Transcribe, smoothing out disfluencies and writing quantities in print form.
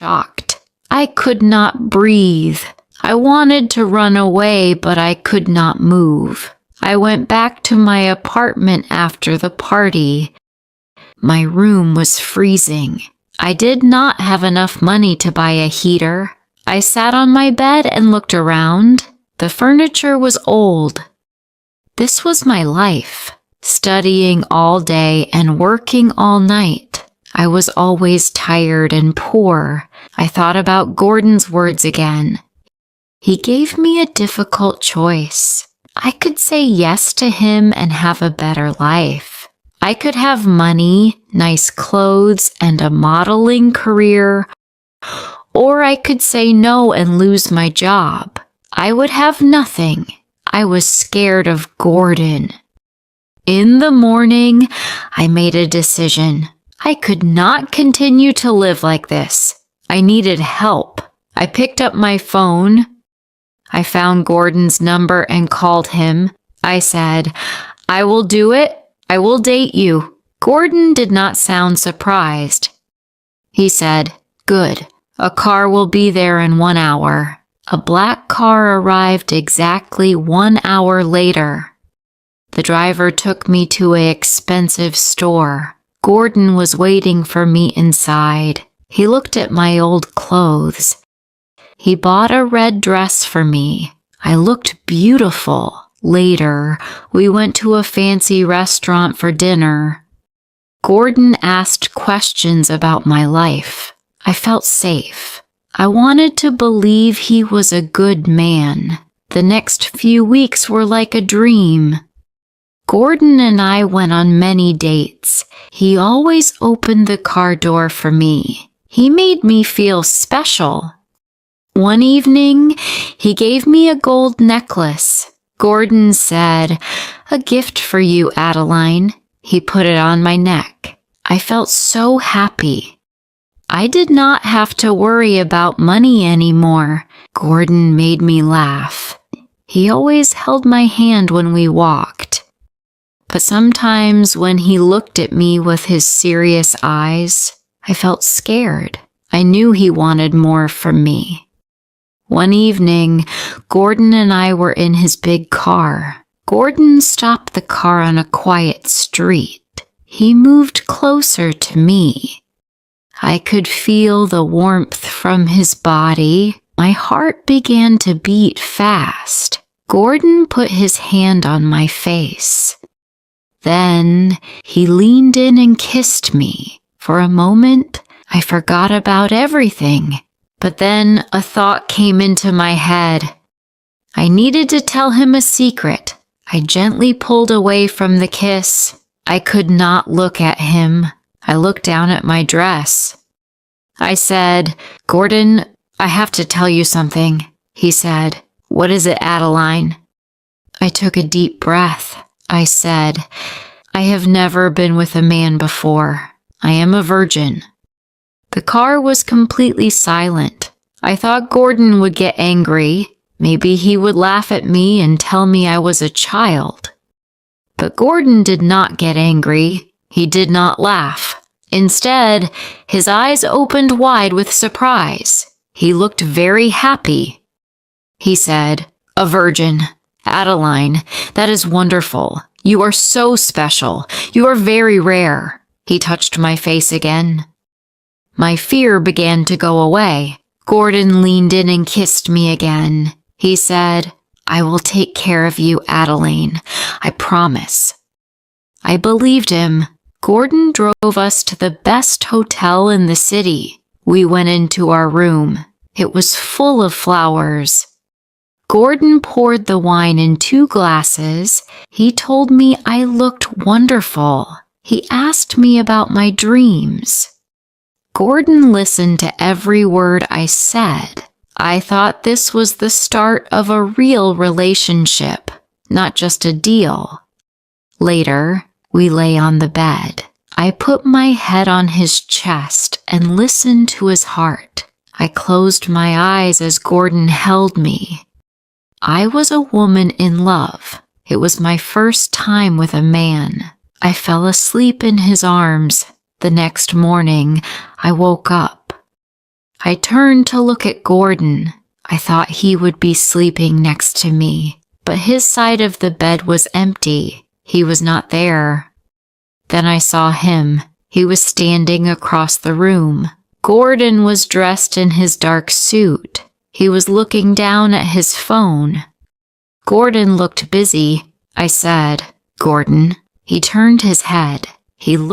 shocked. I could not breathe. I wanted to run away, but I could not move. I went back to my apartment after the party. My room was freezing. I did not have enough money to buy a heater. I sat on my bed and looked around. The furniture was old. This was my life, studying all day and working all night. I was always tired and poor. I thought about Gordon's words again. He gave me a difficult choice. I could say yes to him and have a better life. I could have money, nice clothes, and a modeling career, or I could say no and lose my job. I would have nothing. I was scared of Gordon. In the morning, I made a decision. I could not continue to live like this. I needed help. I picked up my phone. I found Gordon's number and called him. I said, "I will do it. I will date you." Gordon did not sound surprised. He said, "Good. A car will be there in 1 hour." A black car arrived exactly 1 hour later. The driver took me to an expensive store. Gordon was waiting for me inside. He looked at my old clothes. He bought a red dress for me. I looked beautiful. Later, we went to a fancy restaurant for dinner. Gordon asked questions about my life. I felt safe. I wanted to believe he was a good man. The next few weeks were like a dream. Gordon and I went on many dates. He always opened the car door for me. He made me feel special. One evening, he gave me a gold necklace. Gordon said, "A gift for you, Adeline." He put it on my neck. I felt so happy. I did not have to worry about money anymore. Gordon made me laugh. He always held my hand when we walked. But sometimes when he looked at me with his serious eyes, I felt scared. I knew he wanted more from me. One evening, Gordon and I were in his big car. Gordon stopped the car on a quiet street. He moved closer to me. I could feel the warmth from his body. My heart began to beat fast. Gordon put his hand on my face. Then he leaned in and kissed me. For a moment, I forgot about everything. But then a thought came into my head. I needed to tell him a secret. I gently pulled away from the kiss. I could not look at him. I looked down at my dress. I said, "Gordon, I have to tell you something." He said, "What is it, Adeline?" I took a deep breath. I said, "I have never been with a man before. I am a virgin." The car was completely silent. I thought Gordon would get angry. Maybe he would laugh at me and tell me I was a child. But Gordon did not get angry. He did not laugh. Instead, his eyes opened wide with surprise. He looked very happy. He said, "A virgin. Adeline, that is wonderful. You are so special. You are very rare." He touched my face again. My fear began to go away. Gordon leaned in and kissed me again. He said, "I will take care of you, Adeline. I promise." I believed him. Gordon drove us to the best hotel in the city. We went into our room. It was full of flowers. Gordon poured the wine in 2 glasses. He told me I looked wonderful. He asked me about my dreams. Gordon listened to every word I said. I thought this was the start of a real relationship, not just a deal. Later, we lay on the bed. I put my head on his chest and listened to his heart. I closed my eyes as Gordon held me. I was a woman in love. It was my first time with a man. I fell asleep in his arms. The next morning, I woke up. I turned to look at Gordon. I thought he would be sleeping next to me, but his side of the bed was empty. He was not there. Then I saw him. He was standing across the room. Gordon was dressed in his dark suit. He was looking down at his phone. Gordon looked busy. I said, "Gordon." He turned his head. He looked